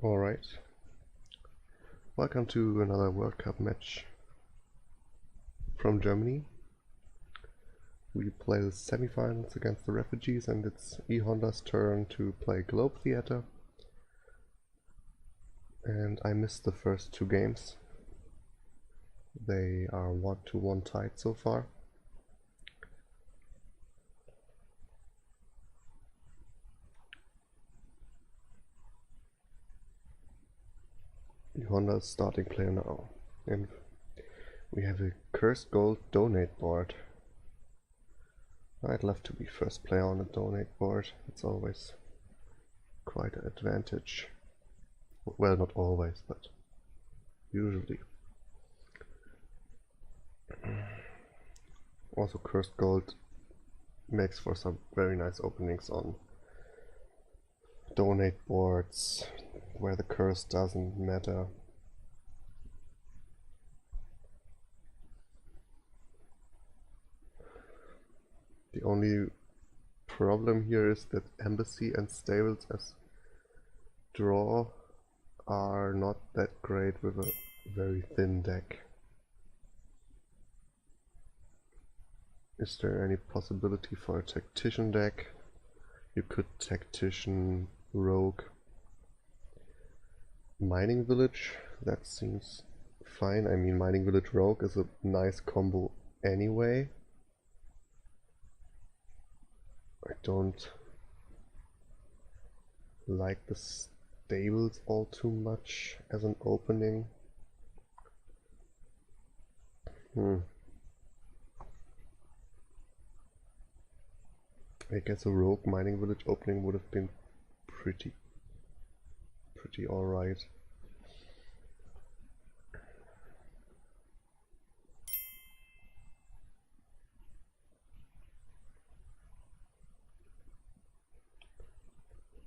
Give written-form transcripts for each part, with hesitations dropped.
Alright, welcome to another World Cup match from Germany. We play the semifinals against the refugees, and it's E.Honda's turn to play globetheather. And I missed the first two games. They are 1-1 tied so far. E.Honda is starting player now, and we have a cursed gold donate board. I'd love to be first player on a donate board. It's always quite an advantage. Well, not always, but usually. Also, cursed gold makes for some very nice openings on donate boards where the curse doesn't matter. The only problem here is that embassy and stables as draw are not that great with a very thin deck. Is there any possibility for a tactician deck? You could tactician rogue mining village, that seems fine. I mean, mining village rogue is a nice combo anyway. I don't like the stables all too much as an opening. I guess a rogue mining village opening would have been pretty alright.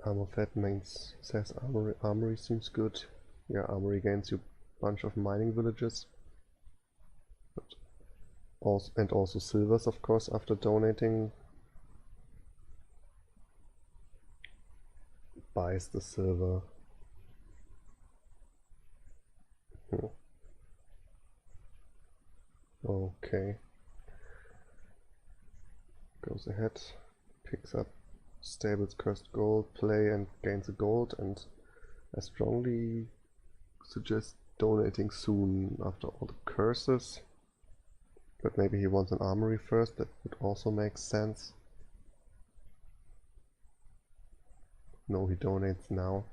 Armorfed mains says armory seems good. Yeah, armory gains you a bunch of mining villages. But also silvers, of course, after donating. Buys the silver. Okay. Goes ahead, picks up stables cursed gold, play and gains a gold, and I strongly suggest donating soon after all the curses. But maybe he wants an armory first, that would also make sense. No, he donates now.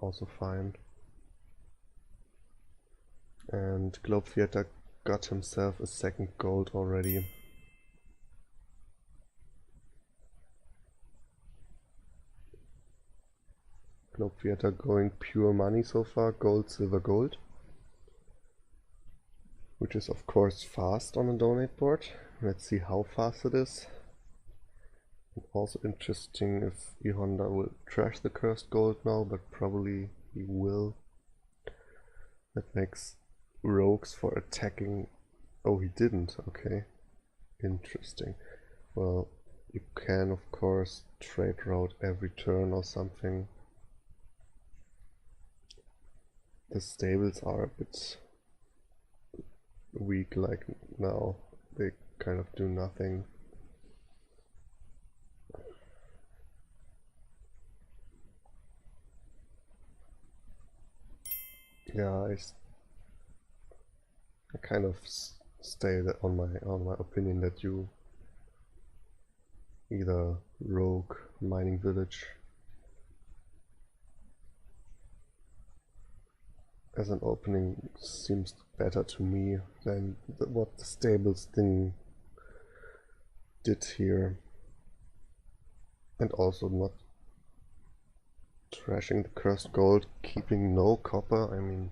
Also fine. And globetheather got himself a second gold already. Globetheather going pure money so far, gold, silver, gold. Which is of course fast on a donate board. Let's see how fast it is. Also interesting if E.Honda will trash the cursed gold now, but probably he will. That makes rogues for attacking. Oh, he didn't. Okay, interesting. Well, you can of course trade route every turn or something. The stables are a bit weak like now. They kind of do nothing. Yeah, I kind of stay on my opinion that you either rogue mining village as an opening seems better to me than what the stables thing did here, and also not trashing the cursed gold, keeping no copper. I mean,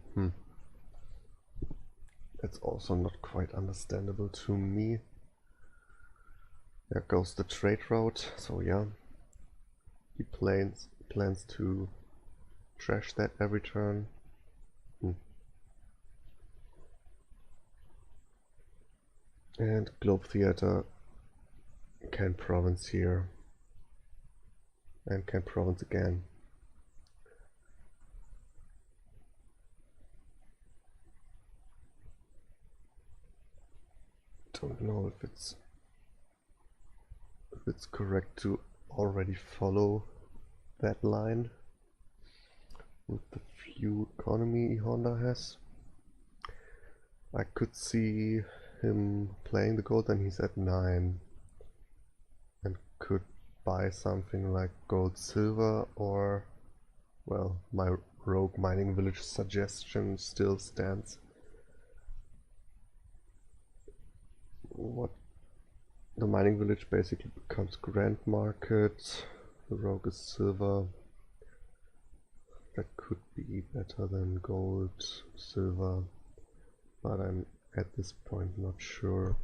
that's also not quite understandable to me. There goes the trade route, so yeah, he plans to trash that every turn. And globetheather can province here and can province again. don't know if it's correct to already follow that line with the few economy E.Honda has. I could see him playing the gold and he's at 9 and could buy something like gold silver, or well, my rogue mining village suggestion still stands. What the mining village basically becomes grand market, the rogue is silver. That could be better than gold, silver, but I'm at this point not sure.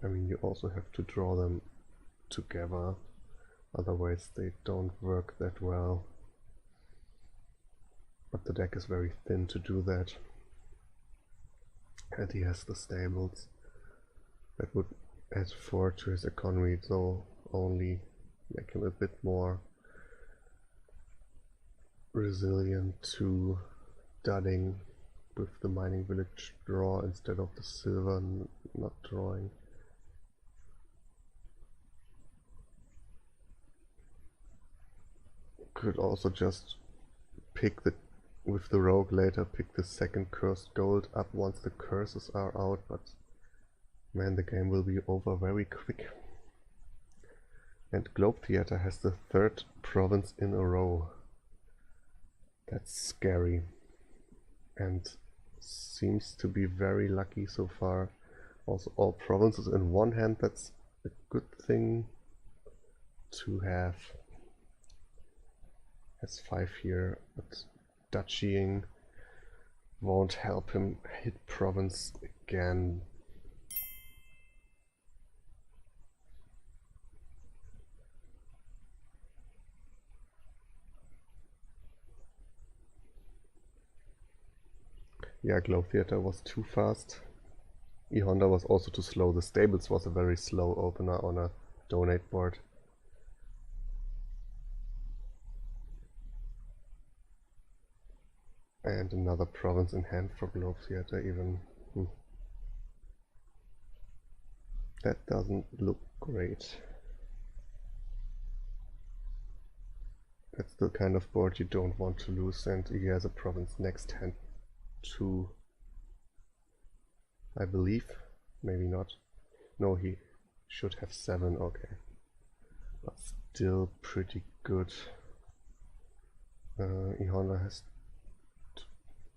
I mean, you also have to draw them together, otherwise they don't work that well. But the deck is very thin to do that. And he has the stables. That would add 4 to his economy, though only make him a bit more resilient to dudding with the mining village draw instead of the silver not drawing. Could also just pick the, with the rogue later, pick the second cursed gold up once the curses are out, but man, the game will be over very quick. And Globetheather has the 3rd province in a row. That's scary. And seems to be very lucky so far. Also all provinces in one hand, that's a good thing to have. Has 5 here, but duchying won't help him hit province again. Yeah, Globetheather was too fast. E.Honda was also too slow. The stables was a very slow opener on a donate board. And another province in hand for Globetheather even. That doesn't look great. That's the kind of board you don't want to lose, and he has a province next hand too. I believe. Maybe not. No, he should have 7, okay. But still pretty good. E.Honda has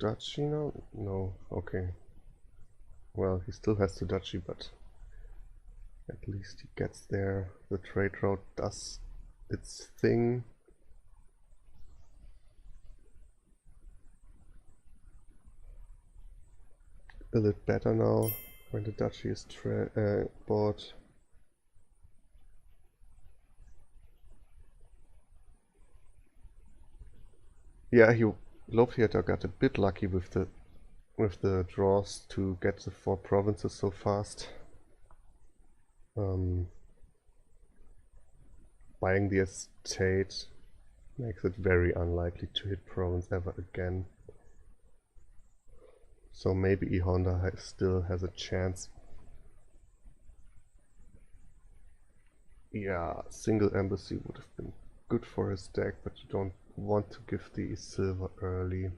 duchy now? No, okay. Well, he still has the duchy, but at least he gets there. The trade route does its thing. A little better now when the duchy is bought. Yeah, Globetheater got a bit lucky with the draws to get the 4 provinces so fast. Buying the estate makes it very unlikely to hit province ever again. So maybe E.Honda still has a chance. Yeah, single embassy would have been good for his deck, but you don't want to give the silver early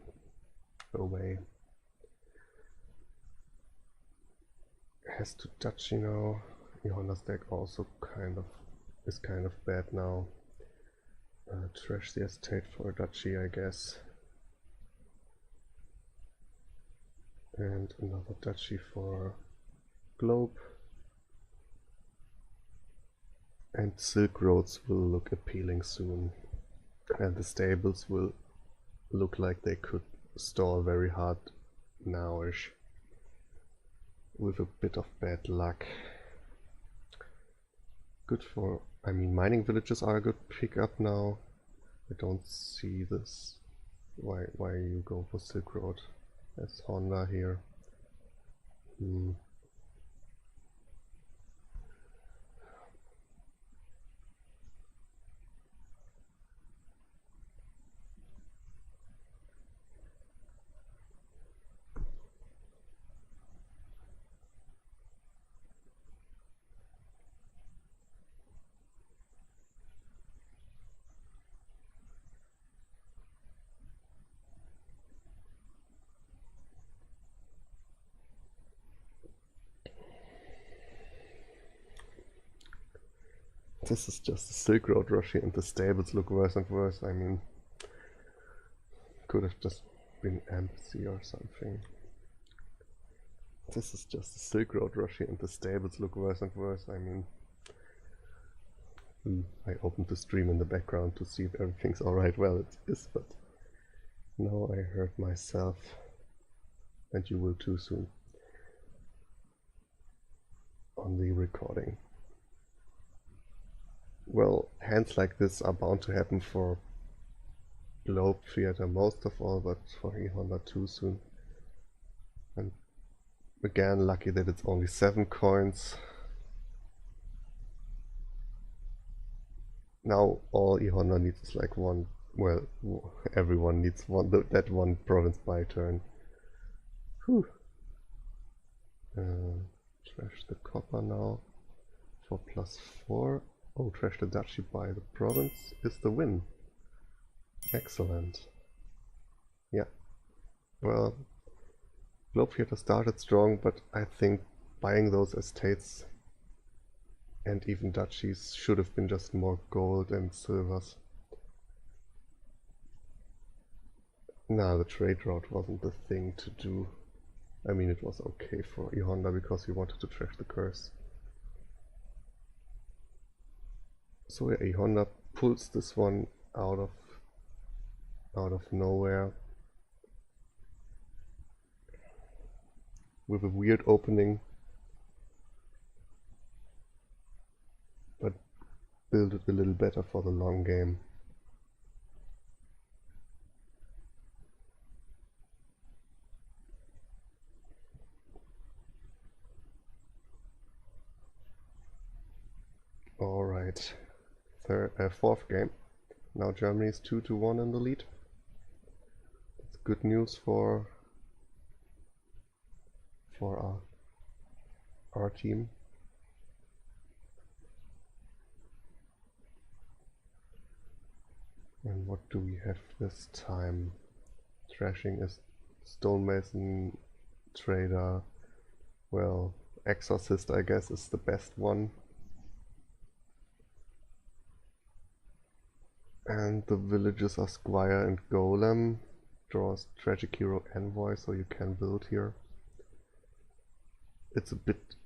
away. Has to duchy now. E.Honda's deck also is kind of bad now. Trash the estate for a duchy, I guess. And another duchy for Globe. And Silk Roads will look appealing soon. And the stables will look like they could stall very hard nowish. With a bit of bad luck. Good for, I mean, mining villages are a good pickup now. I don't see this. Why you go for Silk Road as Honda here? This is just a Silk Road Roshi and the stables look worse and worse. I mean, could have just been empty or something. This is just a Silk Road Roshi and the stables look worse and worse. I mean, I opened the stream in the background to see if everything's alright. Well, it is, but now I hurt myself. And you will too soon. On the recording. Well, hands like this are bound to happen for Globe Theater most of all, but for E.Honda too soon. And again, lucky that it's only 7 coins. Now all E.Honda needs is like one, well, everyone needs that one province by turn. Whew. Trash the copper now for +4. Oh, trash the duchy by the province is the win. Excellent. Yeah. Well, Globe Theater started strong, but I think buying those estates and even duchies should have been just more gold and silvers. Nah, the trade route wasn't the thing to do. I mean, it was okay for E.Honda because he wanted to trash the curse. So yeah, E.Honda pulls this one out of nowhere with a weird opening, but build it a little better for the long game. Alright, fourth game. Now Germany is 2-1 in the lead. It's good news for our team. And what do we have this time? Trashing is stonemason, trader. Well, exorcist I guess is the best one. And the villages are squire and golem. Draws tragic hero envoy, so you can build here. It's a bit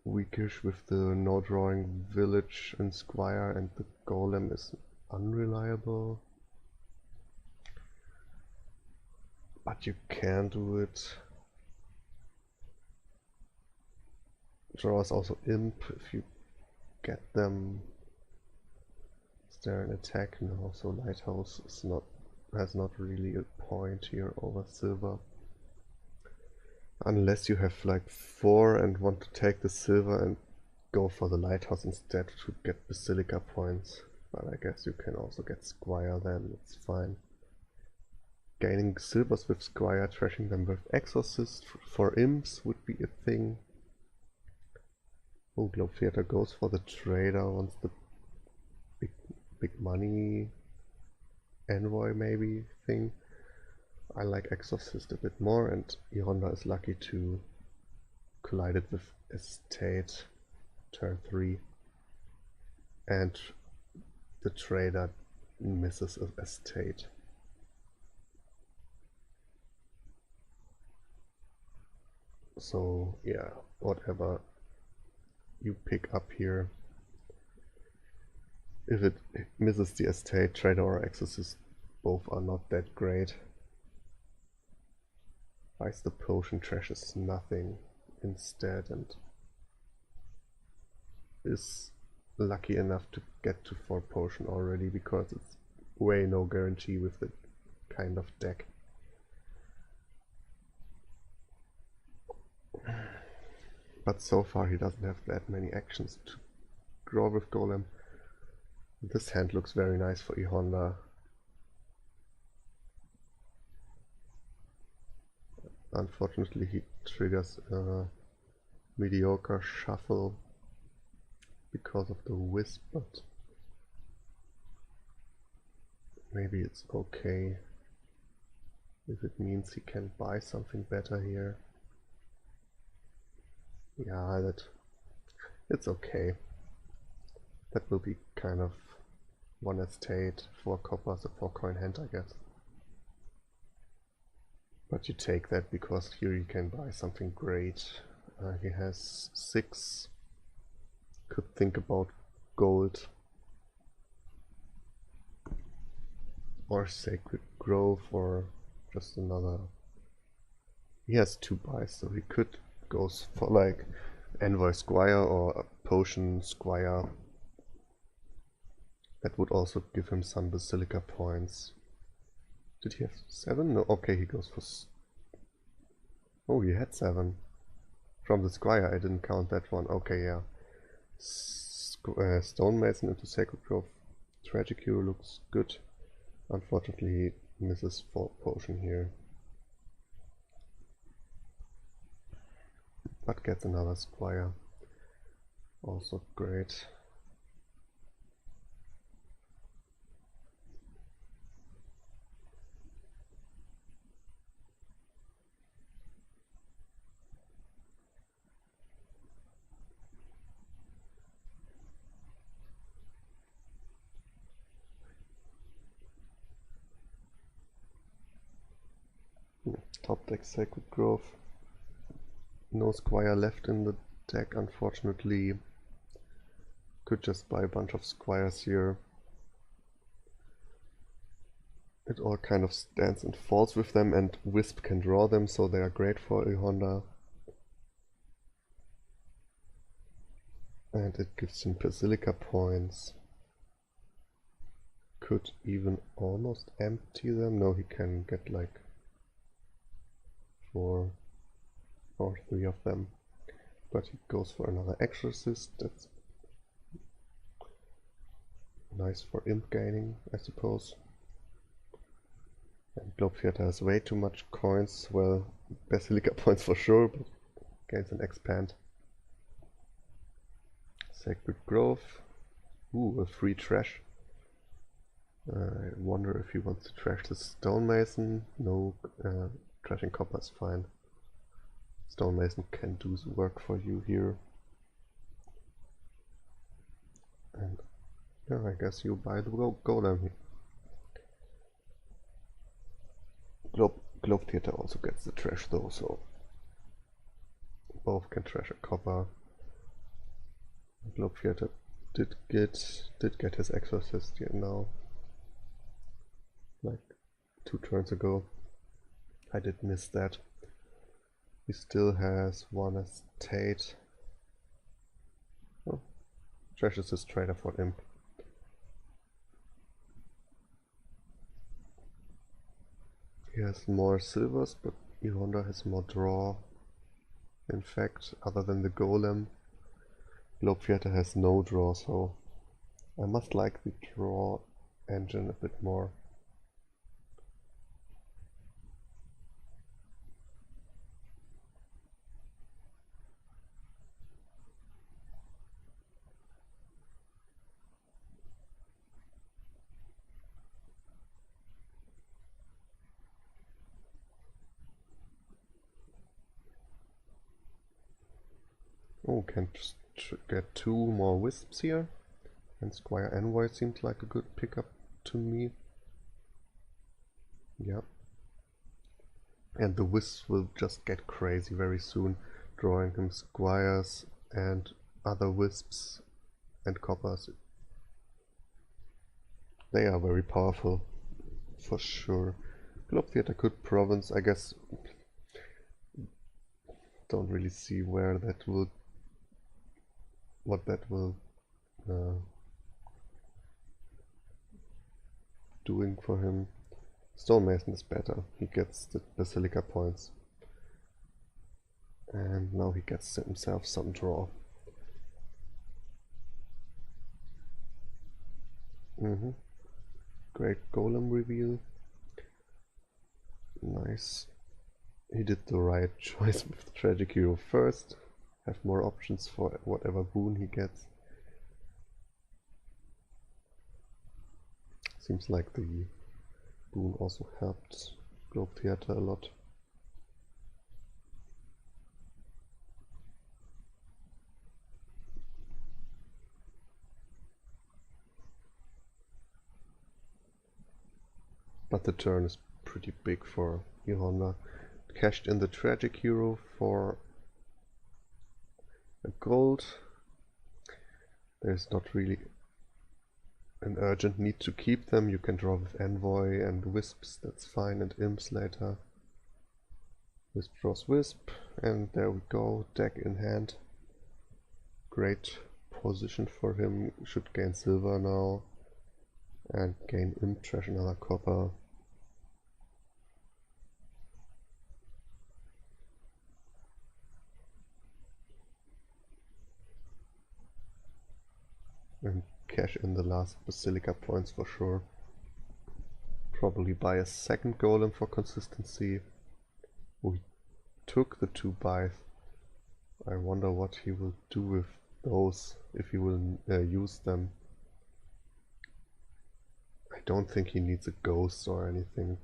weakish with the no drawing village and squire, and the golem is unreliable. But you can do it. Draws also imp if you get them. Is there an attack? No, so lighthouse is has not really a point here over silver. Unless you have like 4 and want to take the silver and go for the lighthouse instead to get basilica points. But I guess you can also get squire then, it's fine. Gaining silvers with squire, trashing them with exorcist for imps would be a thing. Oh, Globe Theater goes for the trader, wants the big money envoy maybe thing. I like exorcist a bit more, and E.Honda is lucky to collide it with estate turn 3, and the trader misses an estate. So yeah, whatever you pick up here, if it misses the estate, trader or exorcist both are not that great. Buys the potion, trashes nothing instead, and is lucky enough to get to 4 potion already, because it's way no guarantee with the kind of deck. But so far he doesn't have that many actions to draw with golem. This hand looks very nice for E.Honda. Unfortunately he triggers a mediocre shuffle because of the wisp, but maybe it's okay if it means he can buy something better here. Yeah, it's okay. That will be kind of one estate, 4 coppers, a 4 coin hand, I guess. But you take that because here you can buy something great. He has 6. Could think about gold or Sacred Grove or just another. He has 2 buys, so he could go for like Envoy Squire or a Potion Squire. That would also give him some Basilica points. Did he have 7? No, okay, he goes for... Oh, he had 7. From the Squire, I didn't count that one. Okay, yeah. Stonemason into Sacred Grove. Tragic Hero looks good. Unfortunately, he misses 4 potion here. But gets another Squire. Also great. Top deck Sacred Grove. No Squire left in the deck, unfortunately. Could just buy a bunch of Squires here. It all kind of stands and falls with them, and Wisp can draw them, so they are great for E.Honda. And it gives him Basilica points. Could even almost empty them. No, he can get like 4 or 3 of them. But he goes for another Exorcist. That's nice for imp gaining, I suppose. And Globetheather has way too much coins. Well, Basilica points for sure, but gains an expand. Sacred Grove. Ooh, a free trash. I wonder if he wants to trash the Stonemason. No, trashing copper is fine. Stonemason can do the work for you here. And yeah, I guess you buy the golem here. Globetheater also gets the trash though, so both can trash a copper. Globetheater did get his Exorcist here now. Like 2 turns ago. I did miss that. He still has 1 estate. Oh, trashes his trader for imp. He has more silvers, but E.Honda has more draw. In fact, other than the golem, Globetheater has no draw, so I must like the draw engine a bit more. Oh, can just get 2 more wisps here. And Squire Envoy seemed like a good pickup to me. Yep. And the wisps will just get crazy very soon, drawing him Squires and other wisps and coppers. They are very powerful, for sure. Globetheater could province, I guess. Don't really see where that will, what that will doing for him. Stonemason is better. He gets the Basilica points. And now he gets himself some draw. Great golem reveal. Nice. He did the right choice with the Tragic Hero first. Have more options for whatever boon he gets. Seems like the boon also helped Globetheater a lot. but the turn is pretty big for E.Honda. Cashed in the Tragic Hero for a gold. There's not really an urgent need to keep them. You can draw with Envoy and Wisps, that's fine, and Imps later. Wisp draws Wisp, and there we go, deck in hand. Great position for him, should gain silver now, and gain Imp, trash another copper. And cash in the last Basilica points for sure. Probably buy a second golem for consistency. We took the 2 buys. I wonder what he will do with those, if he will use them. I don't think he needs a ghost or anything.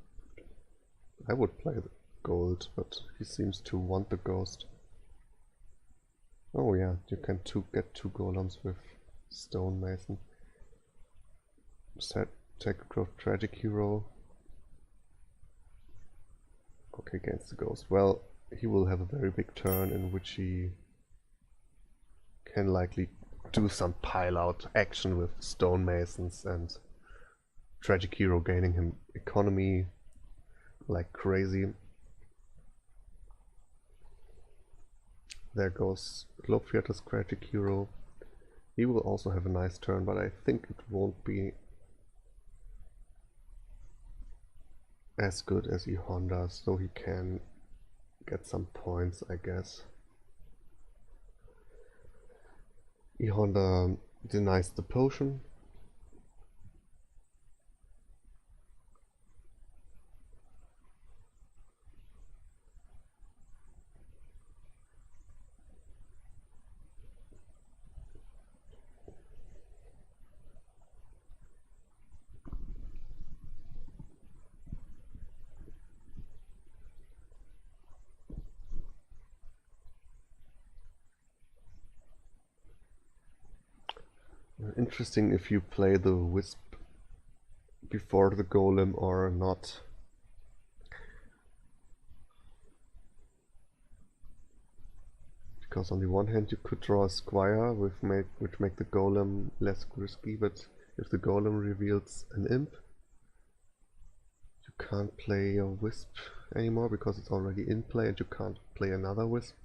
I would play the gold, but he seems to want the ghost. Oh yeah, you can get 2 golems with Stonemason. Take growth Tragic Hero. Okay, against the ghost. Well, he will have a very big turn in which he can likely do some pile out action with Stonemasons and Tragic Hero gaining him economy like crazy. There goes Globetheather's Tragic Hero. He will also have a nice turn, but I think it won't be as good as E.Honda, so he can get some points, I guess. E.Honda denies the potion. Interesting if you play the Wisp before the golem or not. Because on the one hand you could draw a Squire which make the golem less risky, but if the golem reveals an imp, you can't play a Wisp anymore because it's already in play and you can't play another Wisp.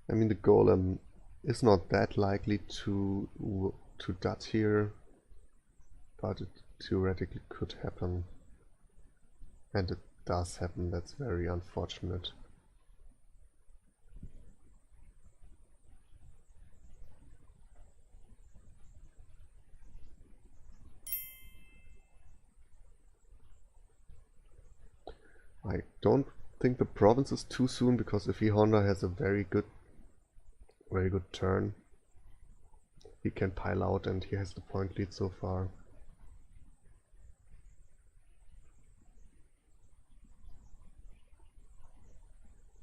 I mean, the golem is not that likely to dot here, but it theoretically could happen, and it does happen. That's very unfortunate. I don't think the province is too soon, because if E.Honda has a very good turn, he can pile out and he has the point lead so far.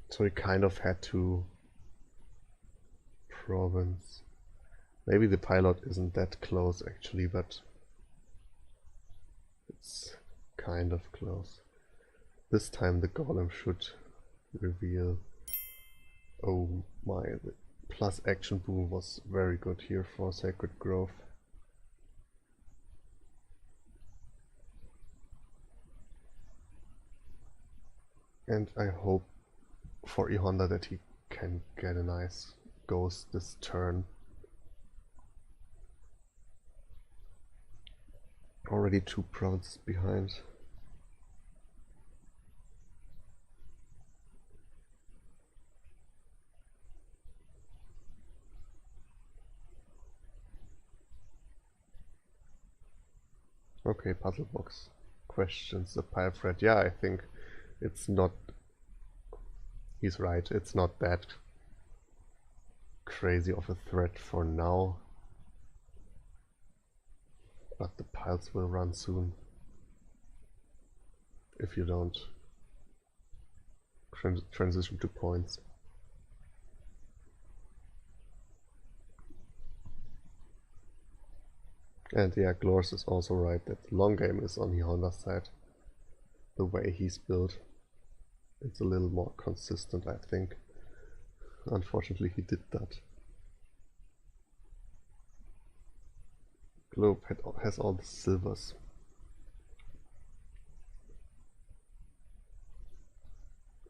So he kind of had to province. Maybe the pilot isn't that close actually, but it's kind of close. This time the golem should reveal. Oh my, the plus action boom was very good here for Sacred Grove. And I hope for E.Honda that he can get a nice ghost this turn. Already 2 provinces behind. Okay, puzzle box questions the pile threat. Yeah, I think it's not. He's right, it's not that crazy of a threat for now. But the piles will run soon if you don't transition to points. And yeah, Glors is also right that long game is on E.Honda's side. The way he's built, it's a little more consistent, I think. Unfortunately, he did that. Globe has all the silvers.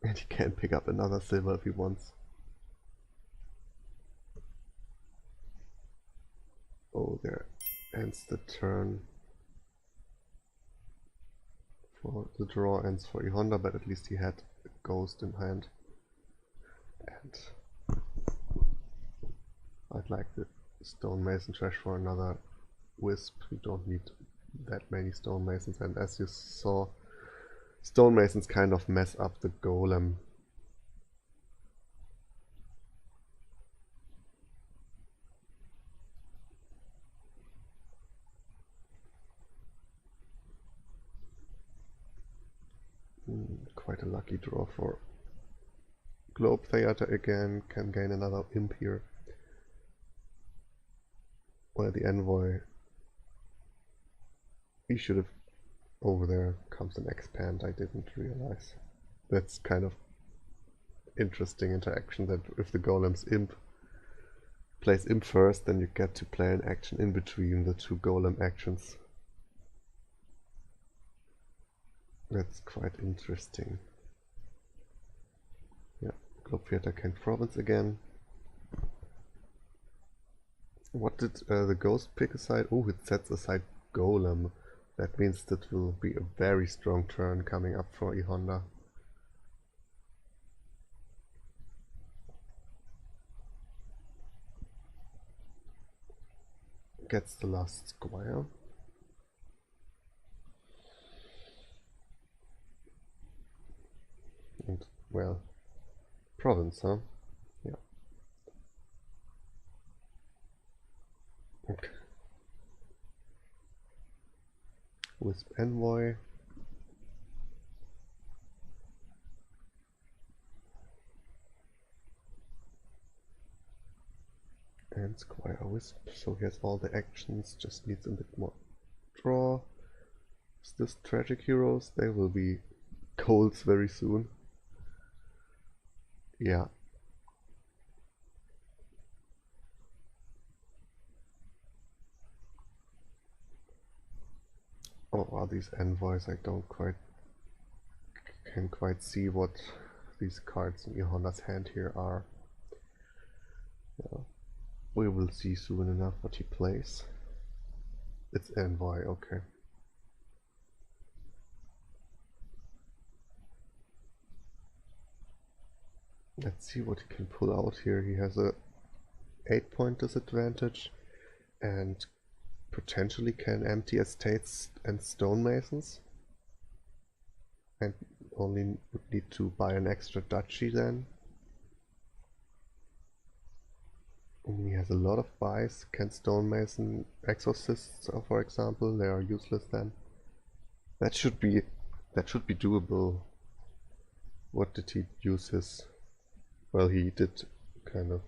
And he can pick up another silver if he wants. Oh, there ends the turn. For the draw ends for E.Honda, but at least he had a ghost in hand. And I'd like the stonemason trash for another wisp. We don't need that many stonemasons, and as you saw, stonemasons kind of mess up the golem. Quite a lucky draw for Globetheather again, can gain another imp here. Well, the envoy, he should have, over there comes an expand, I didn't realize. That's kind of interesting interaction, that if the golem's imp plays imp first, then you get to play an action in between the two golem actions. That's quite interesting. Yeah, globetheather can province again. What did the ghost pick aside? Oh, it sets aside golem. That means that will be a very strong turn coming up for E.Honda. Gets the last squire. And, well, province, huh? Yeah. Okay. Wisp envoy. And squire wisp, so he has all the actions, just needs a bit more draw. Is this tragic heroes? They will be colds very soon. Yeah. Oh, are these envoys? I can't quite see what these cards in E.Honda's hand here are. We will see soon enough what he plays. It's envoy, okay. Let's see what he can pull out here. He has a 8-point disadvantage and potentially can empty estates and stonemasons, and only would need to buy an extra duchy then. He has a lot of buys. Can stonemason exorcists, for example? They are useless then. That should be doable. What did he use his? Well, he did kind of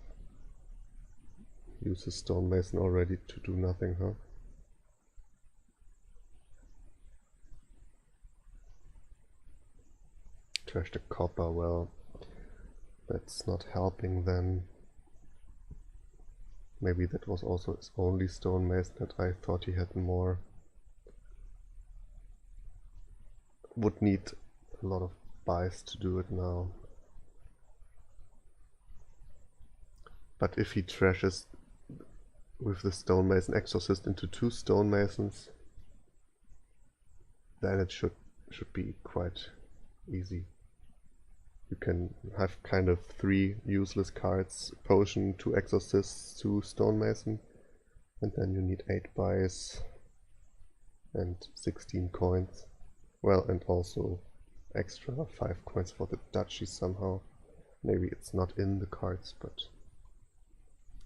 use his stonemason already to do nothing, huh? Trash the copper, well, that's not helping then. Maybe that was also his only stonemason, that I thought he had more. Would need a lot of buys to do it now. But if he trashes with the stonemason exorcist into 2 stonemasons, then it should be quite easy. You can have kind of 3 useless cards: potion, 2 exorcists, 2 stonemason, and then you need 8 buys and 16 coins. Well, and also extra 5 coins for the duchy somehow. Maybe it's not in the cards, but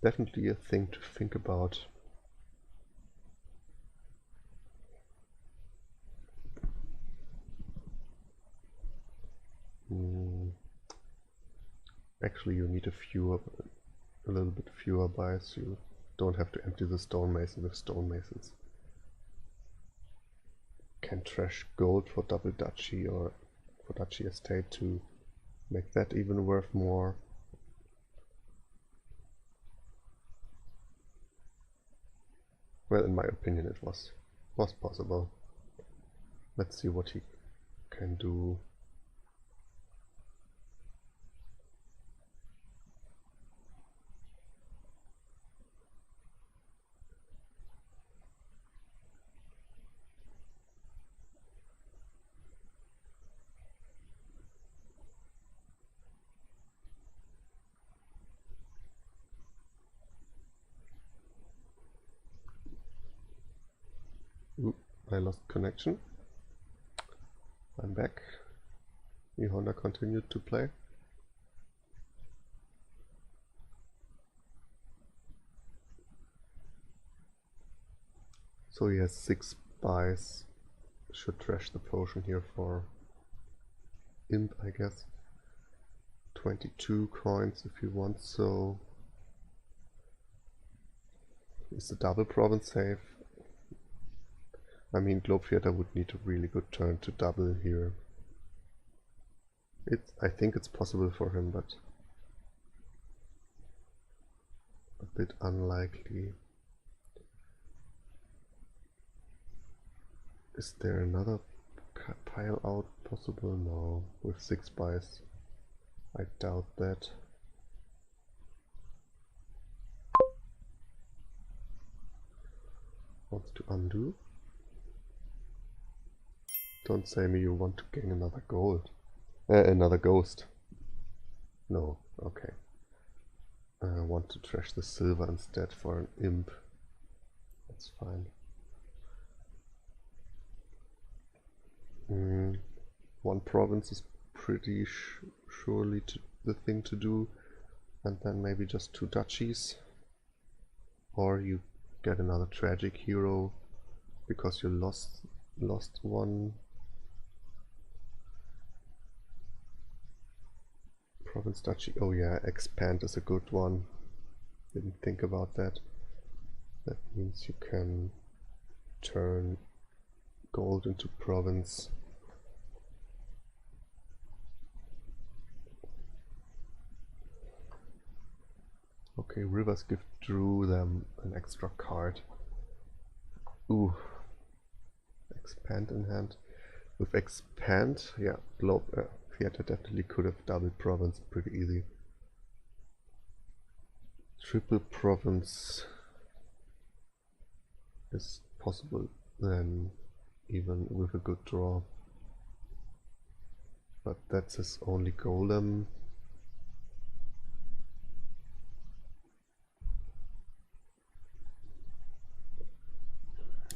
definitely a thing to think about. Actually, you need a little bit fewer buys. You don't have to empty the stonemason with stonemasons. can trash gold for double duchy or for duchy estate to make that even worth more. Well, in my opinion it was possible. Let's see what he can do. Oop, I lost connection. I'm back. E.Honda continued to play. So he has 6 buys. Should trash the potion here for imp, I guess. 22 coins if you want, so is the double province safe? I mean, globetheather would need a really good turn to double here. I think it's possible for him, but a bit unlikely. Is there another pile out possible? No, with 6 buys. I doubt that. Wants to undo? Don't say me you want to gain another gold. Another ghost. No, okay. I want to trash the silver instead for an imp. That's fine. One province is pretty surely the thing to do, and then maybe just 2 duchies. Or you get another tragic hero because you lost one province duchy. Oh yeah, expand is a good one. Didn't think about that. That means you can turn gold into province. Okay, River's Gift drew them an extra card. Ooh. Expand in hand. With expand, yeah, theater definitely could have doubled province pretty easy. Triple province is possible then, even with a good draw. But that's his only golem.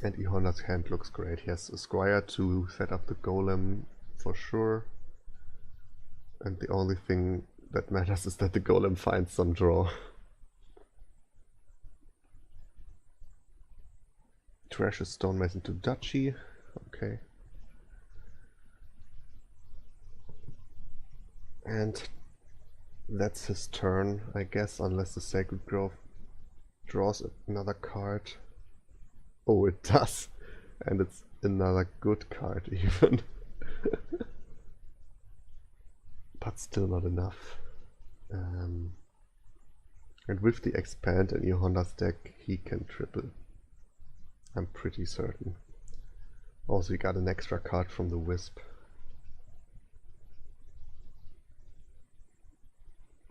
And E.Honda's hand looks great. He has a squire to set up the golem for sure. And the only thing that matters is that the golem finds some draw. Trashes stonemason to duchy. Okay. And that's his turn, I guess, unless the Sacred Grove draws another card. Oh, it does. And it's another good card even. But still not enough. And with the expand in E.Honda's deck, he can triple. I'm pretty certain. Also, he got an extra card from the Wisp.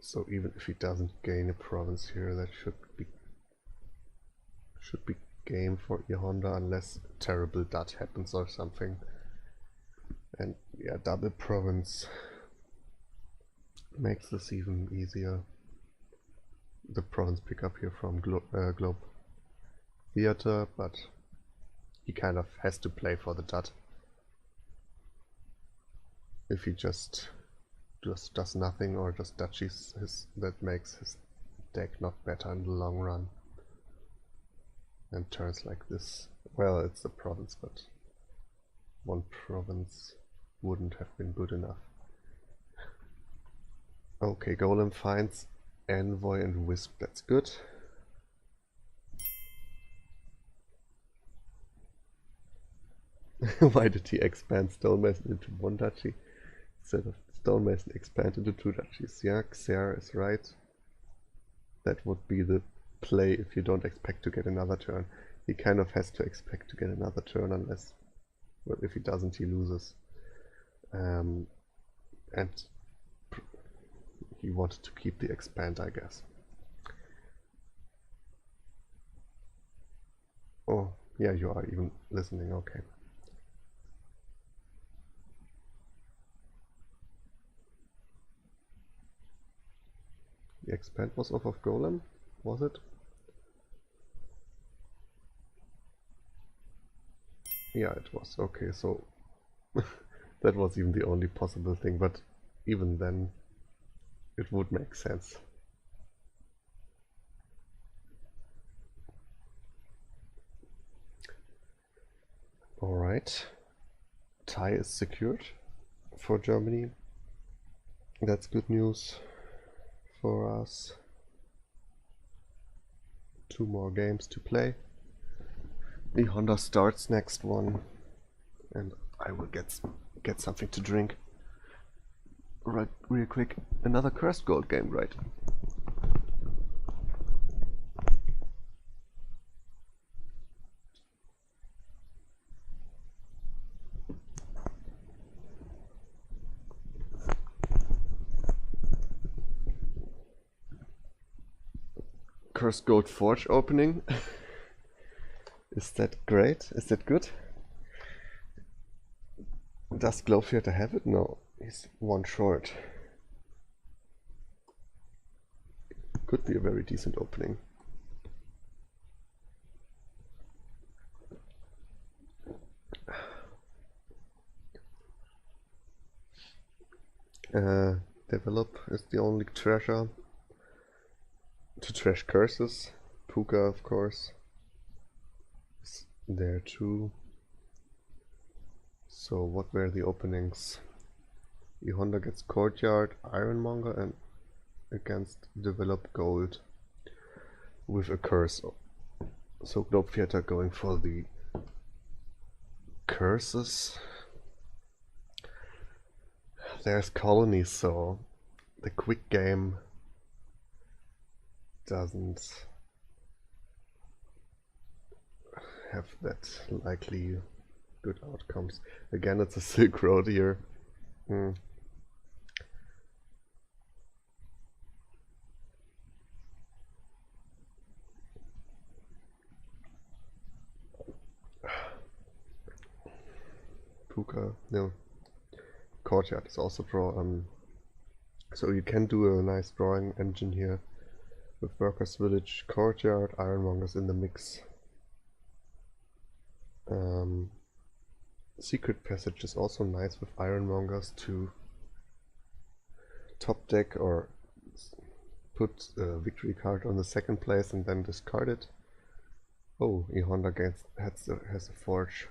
So even if he doesn't gain a province here, that should be game for E.Honda, unless terrible dot happens or something. And yeah, double province makes this even easier. The province pickup here from globe theater, but he kind of has to play for the dot. If he just does nothing or just duchies, that makes his deck not better in the long run. And turns like this. Well, it's a province, but one province wouldn't have been good enough. Okay, golem finds envoy and wisp, that's good. Why did he expand Stonemason into one duchy instead of Stonemason expand into two duchies? Yeah, Xer is right. That would be the play if you don't expect to get another turn. He kind of has to expect to get another turn unless, well, if he doesn't, he loses. And he wanted to keep the expand, I guess. Oh, yeah, you are even listening, okay. The expand was off of Golem, was it? Yeah, it was. Okay, so that was even the only possible thing, but even then it would make sense. Alright, tie is secured for Germany. That's good news for us. 2 more games to play. E.Honda starts next one, and I will get something to drink. Right, real quick. Another cursed gold game, right? Cursed Gold Forge opening. Is that great? Is that good? Does Globetheather have it? No, he's one short. Could be a very decent opening. Develop is the only treasure to trash curses. Puka, of course, is there too. So what were the openings? E.Honda gets Courtyard, Ironmonger, and against Develop Gold with a curse. So Globetheather going for the curses. There's colonies, so the quick game doesn't have that likely good outcomes. Again, it's a Silk Road here. Puka, no. Courtyard is also draw. So you can do a nice drawing engine here with Workers' Village, Courtyard, Ironmongers in the mix. Secret Passage is also nice with Ironmongers to top deck or put a victory card on the second place and then discard it. Oh, E.Honda has a Forge.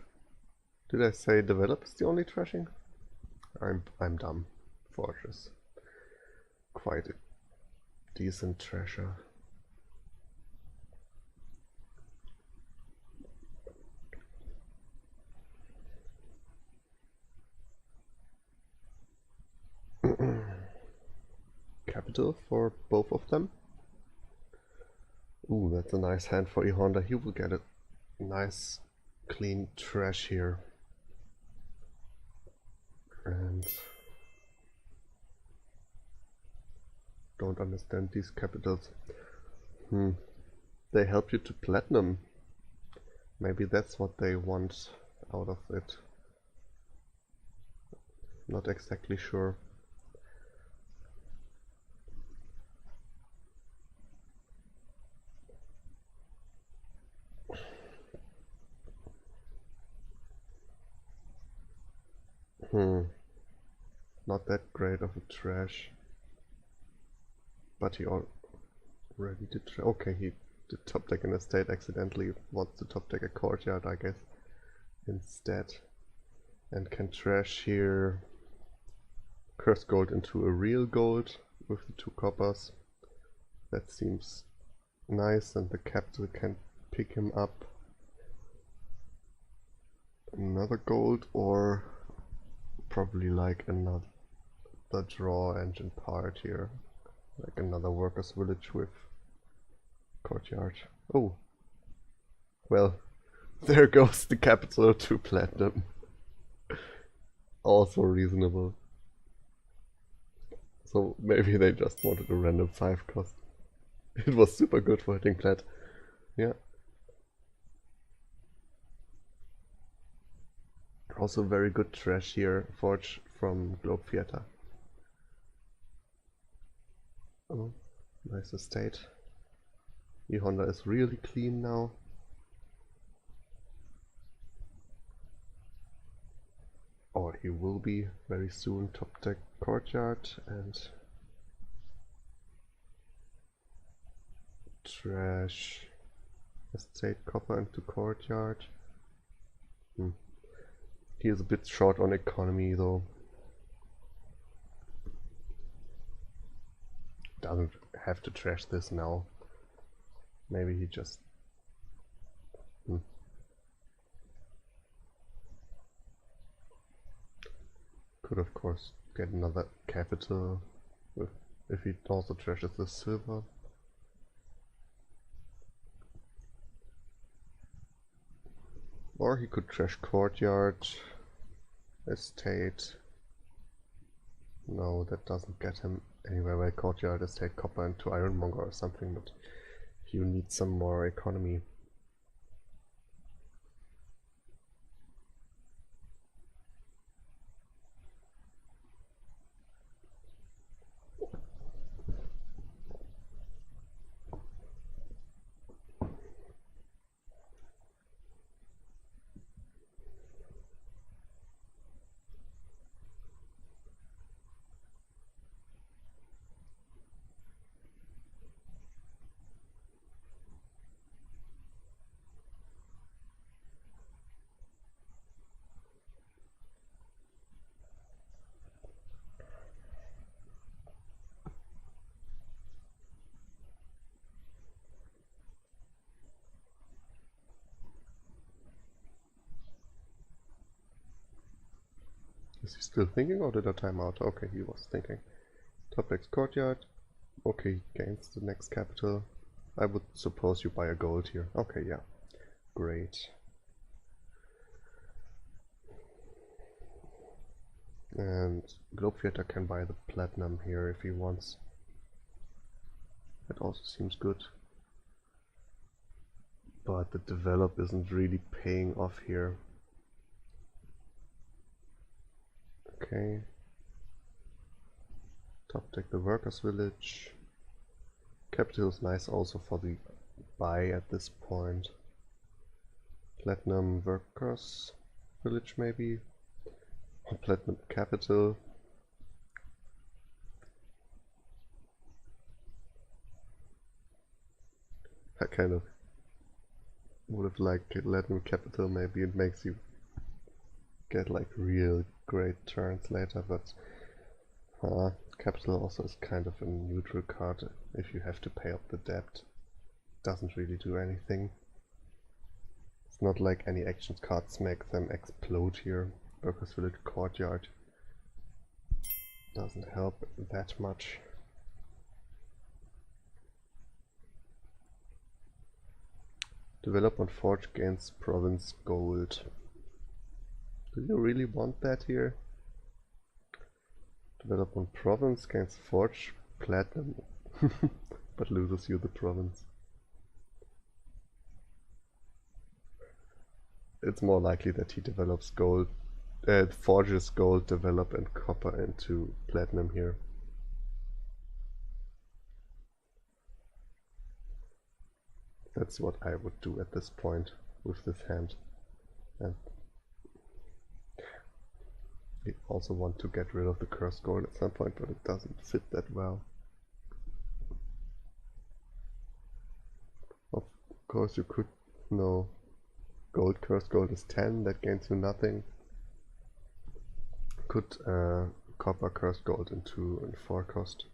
Did I say Develop is the only trashing? I'm dumb. Forge is quite a decent treasure. Capital for both of them. Ooh, that's a nice hand for E.Honda. He will get a nice clean trash here. And don't understand these capitals. They help you to platinum. Maybe that's what they want out of it. Not exactly sure. Not that great of a trash. But he already did. Okay, he did top deck an estate accidentally. Wants to top deck a Courtyard, I guess, instead. And can trash here Cursed Gold into a real gold with the 2 coppers. That seems nice, and the capital can pick him up. another gold, or probably like another draw engine part here, like another workers village with courtyard. Oh, well, there goes the capital to platinum. Also reasonable. So maybe they just wanted a random 5 cost. It was super good for hitting plat. Yeah. Also very good trash here, forge from globetheather. Oh, nice estate. E.Honda is really clean now. Or he will be very soon. Top deck courtyard and trash estate copper into courtyard. He is a bit short on economy though. Doesn't have to trash this now. Maybe he just... Could of course get another capital if he also trashes the silver. Or he could trash courtyard, estate. No, that doesn't get him anywhere. Well, courtyard, estate, copper into ironmonger or something, but you need some more economy. Is he still thinking or did I time out? Okay, he was thinking. Top X courtyard. Okay, gains the next capital. I would suppose you buy a gold here. Okay, yeah. Great. And globetheather can buy the platinum here if he wants. That also seems good. But the develop isn't really paying off here. Okay. Top deck the workers village. Capital is nice also for the buy at this point. Platinum workers village maybe. Or platinum capital. I kind of would have liked platinum capital, maybe it makes you get like real great turns later, but capital also is kind of a neutral card if you have to pay up the debt. Doesn't really do anything. It's not like any actions cards make them explode here. Workers village courtyard doesn't help that much. Develop on forge gains province gold. Do you really want that here? Develop on province gains forge platinum, but loses you the province. It's more likely that he develops gold, forges gold, develop and copper into platinum here. That's what I would do at this point with this hand. And I also want to get rid of the cursed gold at some point, but it doesn't fit that well. Of course you could, no, gold, cursed gold is 10, that gains you nothing. Could copper cursed gold into 4 cost.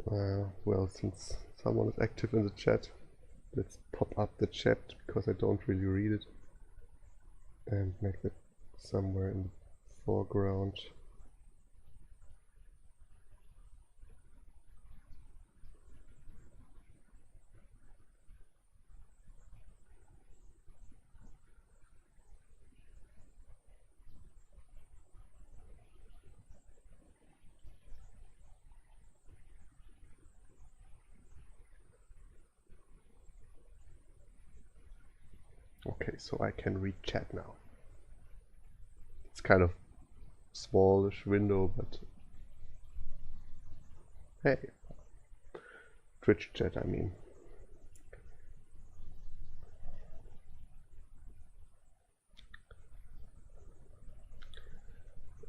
Well, since someone is active in the chat, let's pop up the chat because I don't really read it and make it somewhere in the foreground. Okay, so I can read chat now. It's kind of smallish window, but hey, Twitch chat, I mean.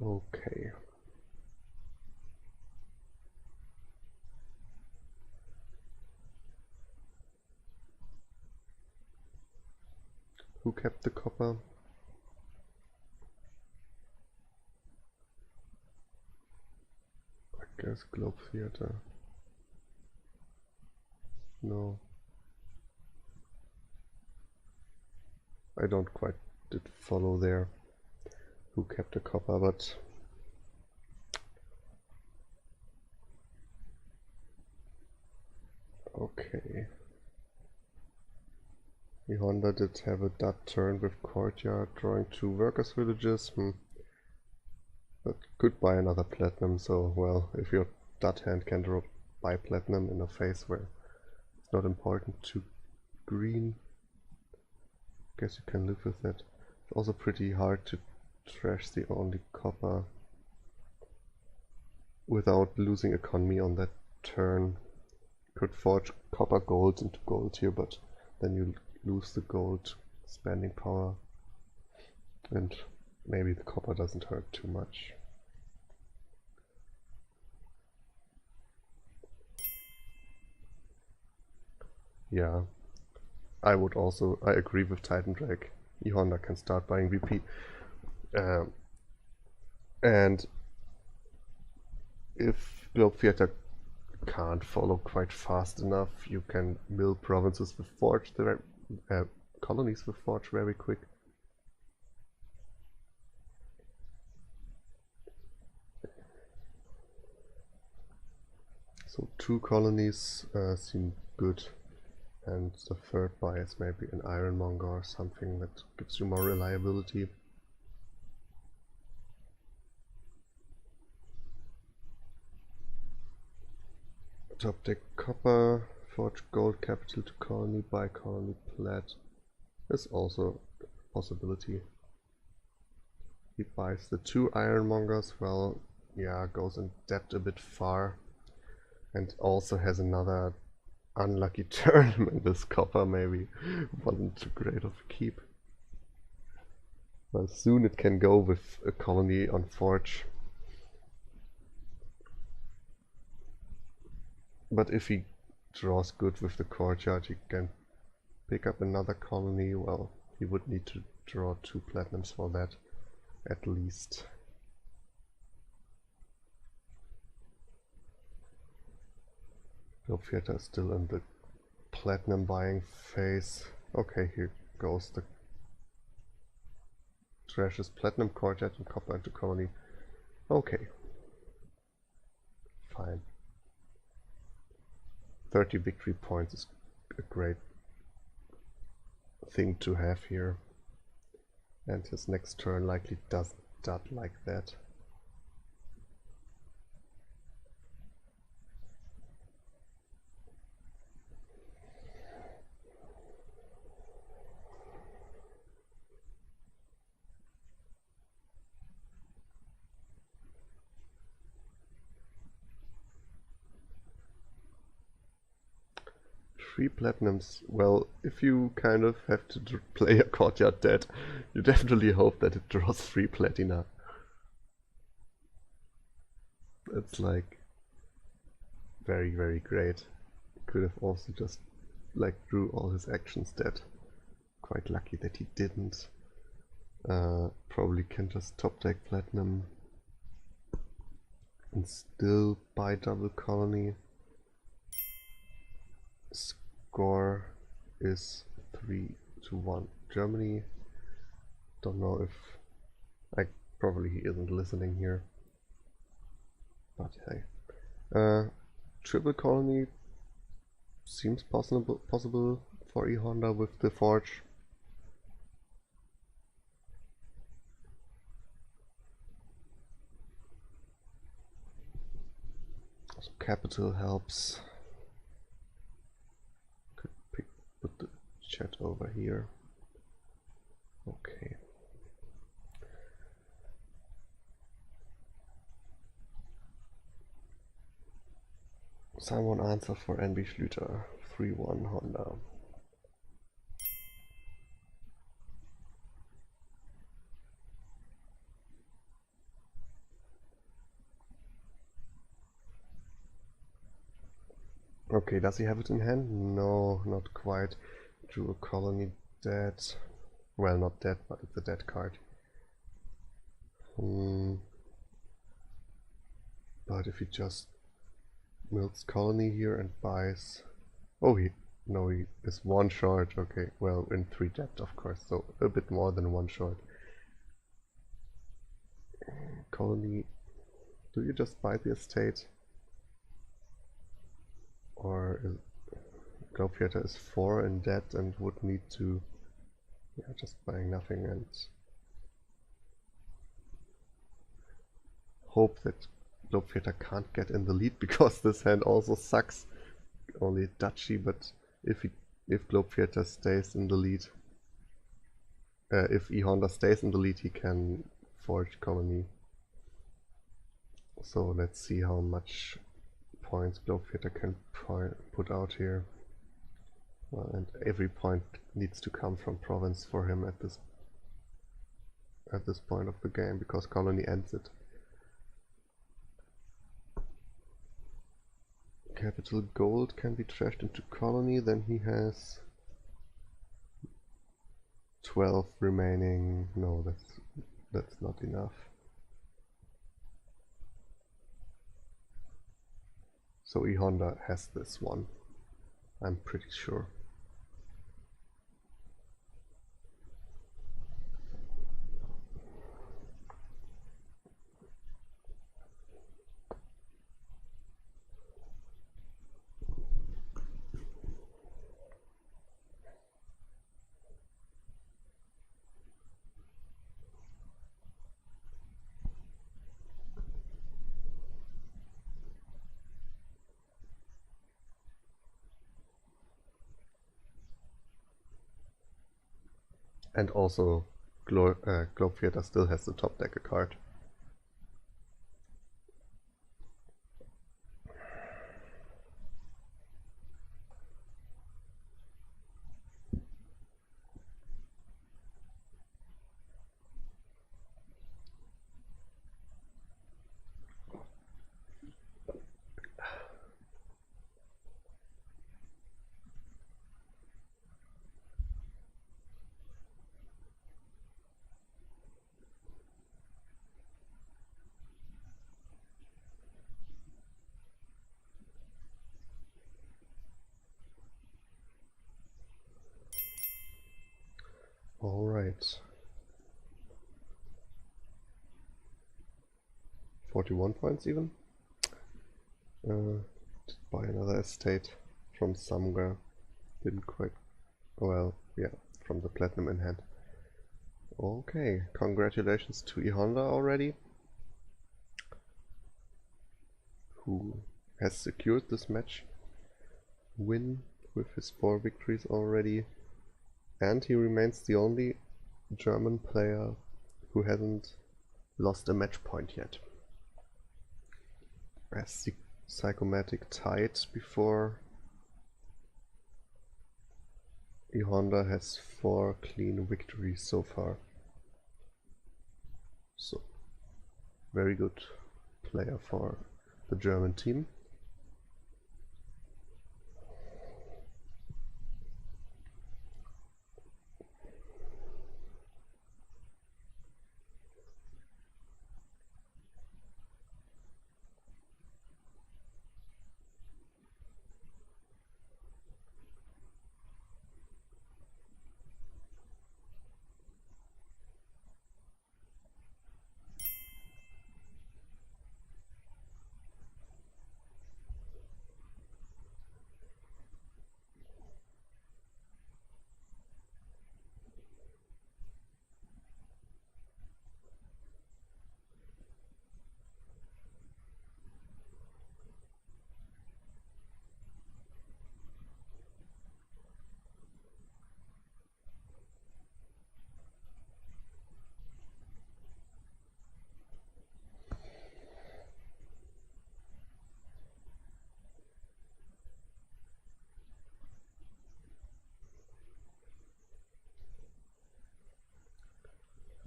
Okay. Who kept the copper? I guess Globe Theater. No. I don't quite did follow there who kept the copper, but okay. E.Honda did have a dud turn with courtyard, drawing 2 workers villages. That could buy another platinum, so well, if your dud hand can draw buy platinum in a phase where it's not important to green, guess you can live with that. It's also pretty hard to trash the only copper without losing economy on that turn. You could forge copper gold into gold here, but then you lose the gold spending power, and maybe the copper doesn't hurt too much. Yeah, I agree with Titan Drake. E.Honda can start buying VP. And if Globe Theater can't follow quite fast enough, you can mill provinces with Forge, colonies with Forge very quick. So 2 colonies seem good, and the third buy is maybe an Ironmonger or something that gives you more reliability. Top deck copper, forge gold capital to colony, buy colony plat is also a possibility. He buys the 2 Ironmongers, well, yeah, goes in debt a bit far, and also has another unlucky turn when this copper maybe wasn't too great of a keep. Well, soon it can go with a colony on Forge. But if he draws good with the courtyard, he can pick up another colony. Well, he would need to draw 2 platinums for that, at least. Globe Theater is still in the platinum buying phase. Okay, here goes the trashes platinum courtyard and copper into colony. Okay. Fine. 30 victory points is a great thing to have here. And his next turn likely doesn't dud like that. Three platinums. Well, if you kind of have to play a courtyard dead, you definitely hope that it draws 3 platina. That's like very, very great. Could have also just like drew all his actions dead. Quite lucky that he didn't. Probably can just top deck platinum and still buy double colony. Score is 3-1 Germany. Don't know if probably he isn't listening here, but hey. Triple colony seems possible for E.Honda with the forge. So capital helps. Could put the chat over here. Okay. Someone answer for NB Schlüter. 3-1 Honda. Okay, does he have it in hand? No, not quite. Drew a colony dead. Well, not dead, but it's a dead card. But if he just milks colony here and buys... Oh, he is one short. Okay, well, in 3 depth, of course, so a bit more than one short. Colony, do you just buy the estate? Or globetheather is 4 in debt and would need to... Yeah, just buying nothing and hope that globetheather can't get in the lead, because this hand also sucks. Only Duchy, but if globetheather stays in the lead, if E.Honda stays in the lead, he can forge colony. So let's see how much points globetheather can put out here. Well, and every point needs to come from province for him at this point of the game, because colony ends it. Capital gold can be trashed into colony, then he has 12 remaining. No, that's not enough. So E.Honda has this one, I'm pretty sure. And also, globetheather still has the top decker card. All right. 41 points even. Buy another estate from somewhere. Didn't quite... Well, yeah, from the platinum in hand. Okay, congratulations to E.Honda already, who has secured this match win with his 4 victories already, and he remains the only German player who hasn't lost a match point yet. As the Psychomatic tied before, E.Honda has 4 clean victories so far. So, very good player for the German team.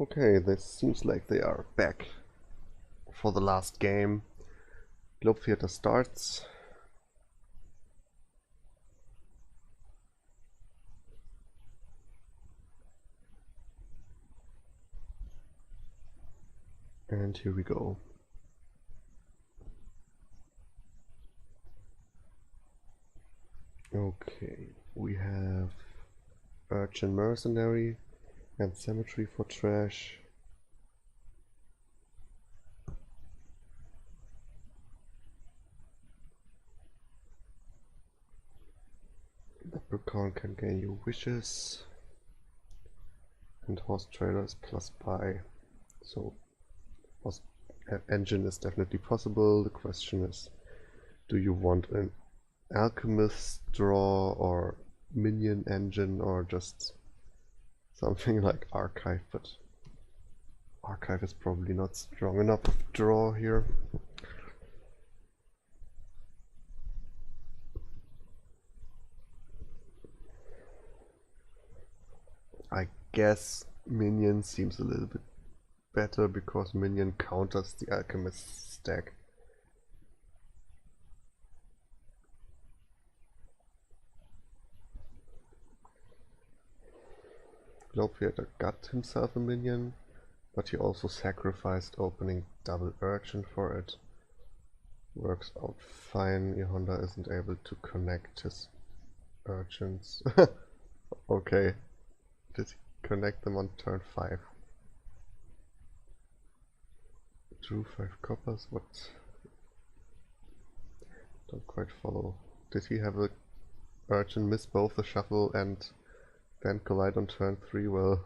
Okay, this seems like they are back for the last game. Globe Theater starts. And here we go. Okay, we have Urchin Mercenary and Cemetery for trash. Leprechaun can gain your wishes. And horse trailer is plus buy. So horse engine is definitely possible. The question is, do you want an alchemist draw or minion engine or just something like archive? But archive is probably not strong enough of draw here. I guess minion seems a little bit better because minion counters the alchemist stack. Globetheather got himself a minion, but he also sacrificed opening double urchin for it. Works out fine. E.Honda isn't able to connect his urchins. Okay, did he connect them on turn 5? Drew 5 coppers, what? Don't quite follow. Did he have a urchin miss both the shuffle and then collide on turn 3? Well,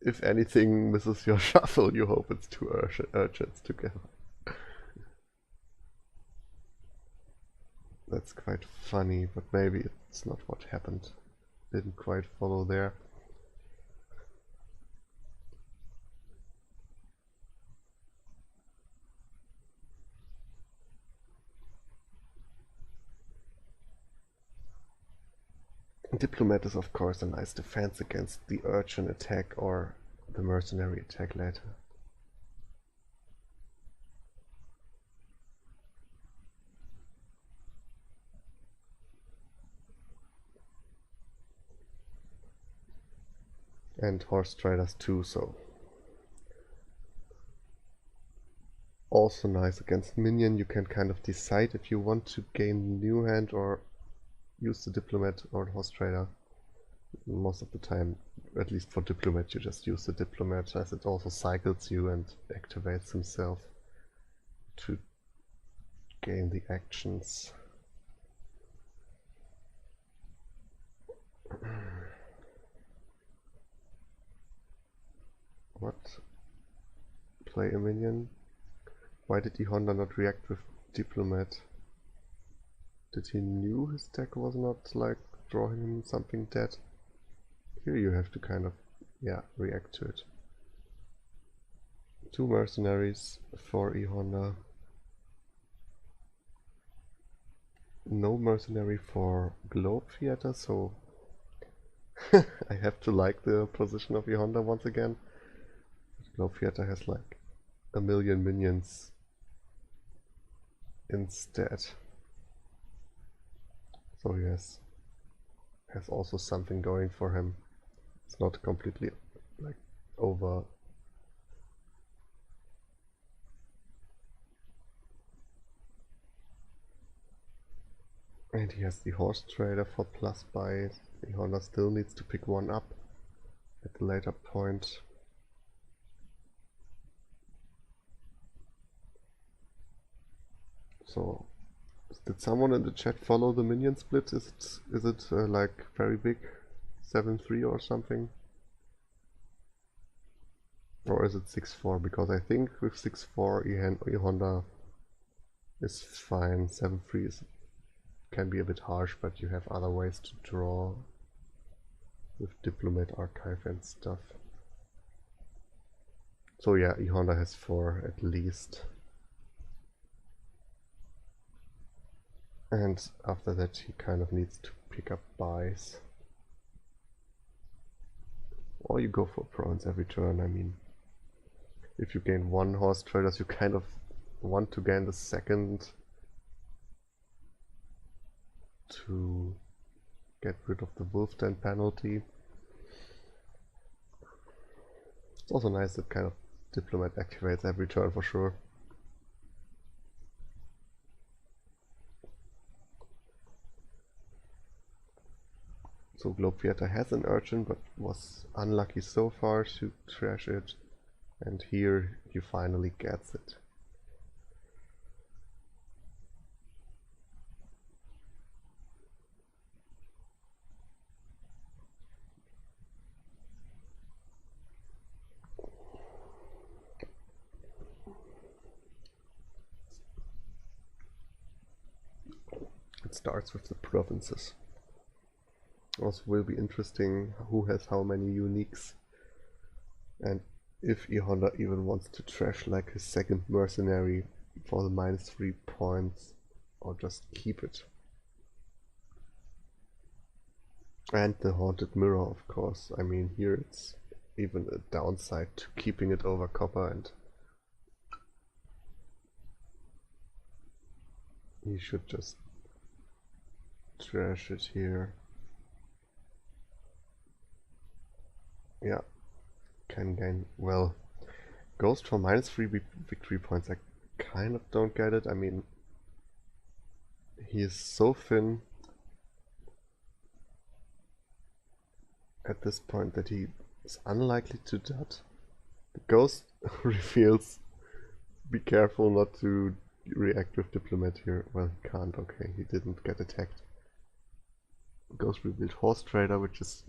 if anything misses your shuffle, you hope it's two urchins together. That's quite funny, but maybe it's not what happened. Didn't quite follow there. Diplomat is of course a nice defense against the urchin attack or the mercenary attack later. And horse traders too, so also nice against minion. You can kind of decide if you want to gain new hand or use the diplomat or horse trader. Most of the time, at least for diplomat, you just use the diplomat as it also cycles you and activates himself to gain the actions. What? Play a minion? Why did E.Honda not react with diplomat? Did he knew his deck was not like drawing him something dead? Here you have to kind of, yeah, react to it. 2 mercenaries for E.Honda. No mercenary for globetheather, so I have to like the position of E.Honda once again. Globetheather has like a million minions instead. So he has also something going for him. It's not completely like over. And he has the horse trader for plus buy. E.Honda still needs to pick one up at the later point. So, did someone in the chat follow the minion split? Is it like very big, 7-3 or something? Or is it 6-4? Because I think with 6-4 E-Honda is fine. 7-3 can be a bit harsh, but you have other ways to draw with diplomat, archive and stuff. So yeah, E-Honda has 4 at least. And after that he kind of needs to pick up buys. Or you go for province every turn. I mean, if you gain one horse traders, you kind of want to gain the second to get rid of the wolf den penalty. It's also nice that kind of diplomat activates every turn for sure. So Globetheather has an urchin, but was unlucky so far to trash it, and here he finally gets it. It starts with the provinces. Also will be interesting who has how many uniques, and if E.Honda even wants to trash like his second mercenary for the -3 points, or just keep it. And the haunted mirror, of course. I mean, here it's even a downside to keeping it over copper, and he should just trash it here. Yeah, can gain, well, Ghost for -3 victory points. I kind of don't get it. I mean, he is so thin at this point that he is unlikely to dot. The Ghost reveals, be careful not to react with diplomat here. Well, he can't, okay, he didn't get attacked. Ghost revealed horse trader, which is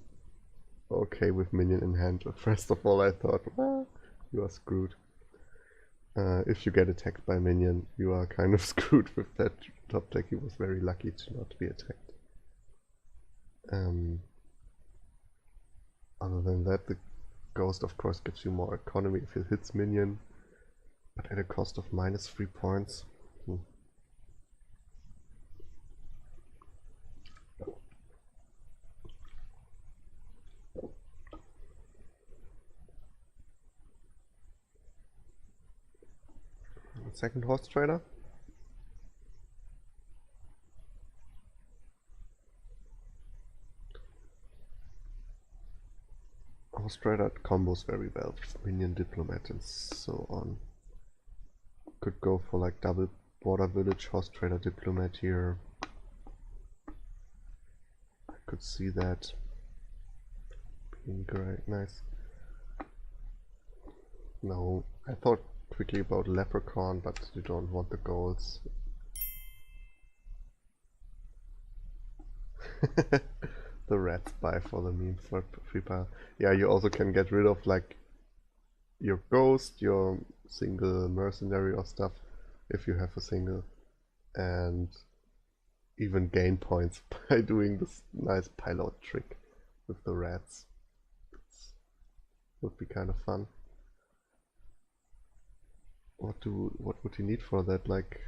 okay with minion in hand. First of all, I thought, well, you are screwed. If you get attacked by minion, you are kind of screwed with that top deck. He was very lucky to not be attacked. Other than that, the Ghost of course gives you more economy if it hits minion, but at a cost of -3 points. Second horse trader. Horse trader combos very well with minion diplomat and so on. Could go for like double border village horse trader diplomat here. I could see that being great. Nice. No, I thought quickly about leprechaun, but you don't want the golds. The red spy for the meme for free pile. Yeah, you also can get rid of like your ghost, your single mercenary or stuff, if you have a single, and even gain points by doing this nice pilot trick with the rats. Would be kind of fun. What would you need for that? Like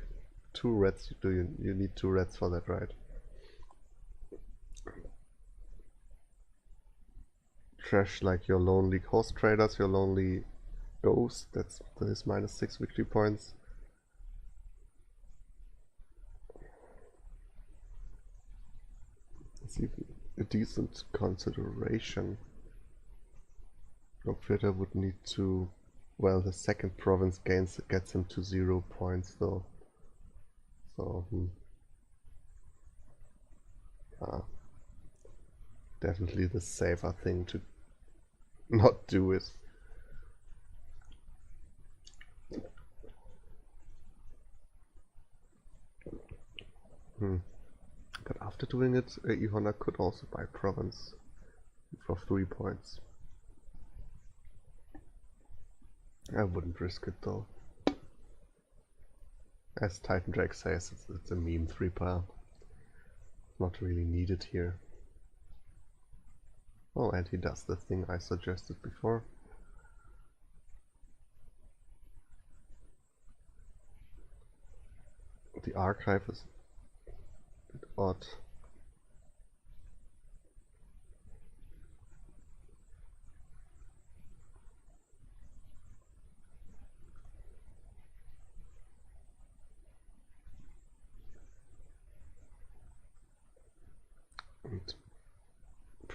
2 rats? You need 2 rats for that, right? Trash like your lonely horse traders, your lonely ghost. That's his -6 victory points. It's even a decent consideration. Globetheather would need to, well, the second province gets him to 0 points though. So definitely the safer thing to not do it. But after doing it, E.Honda could also buy province for 3 points. I wouldn't risk it though. As Titan Drake says, it's a meme 3 pile. Not really needed here. Oh, and he does the thing I suggested before. The archive is a bit odd.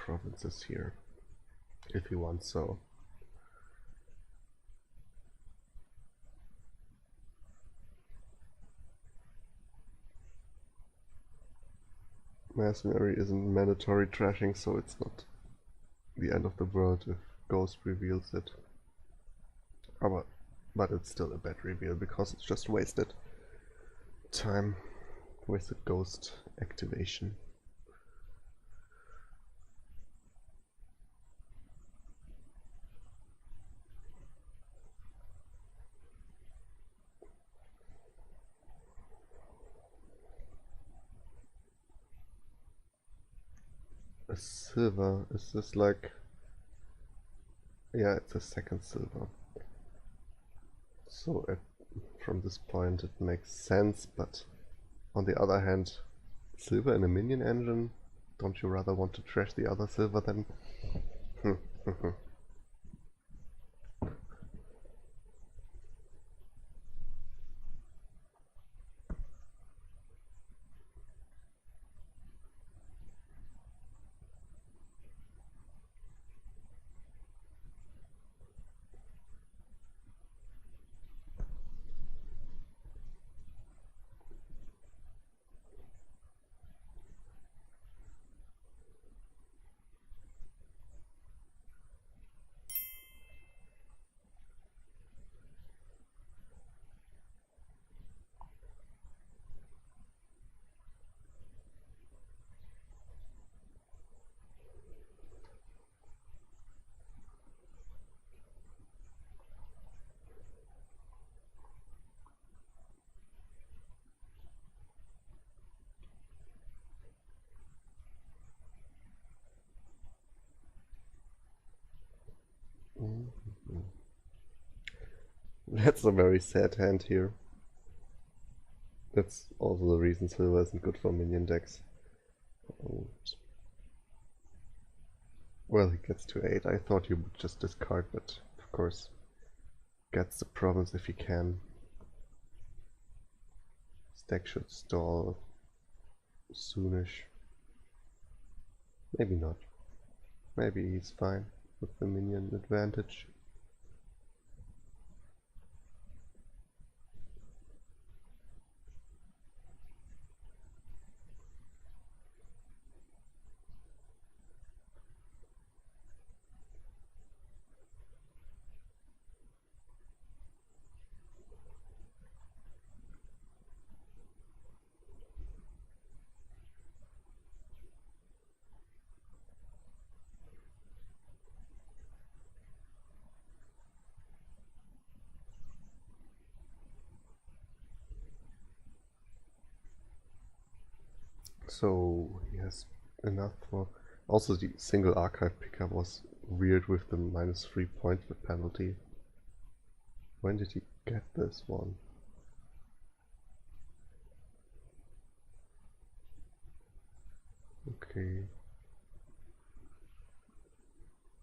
provinces here, if he wants so. Mercenary isn't mandatory trashing, so it's not the end of the world if Ghost reveals it. But it's still a bad reveal because it's just wasted time, wasted Ghost activation. A silver, is this like... Yeah, it's a second silver. So from this point it makes sense, but on the other hand, silver in a minion engine? Don't you rather want to trash the other silver then? That's a very sad hand here. That's also the reason silver isn't good for minion decks. Well, he gets to 8. I thought he would just discard, but of course gets the province if he can. His deck should stall soonish. Maybe not. Maybe he's fine with the minion advantage. So he has enough for... Also the single archive pickup was weird with the -3 point penalty. When did he get this one? Okay.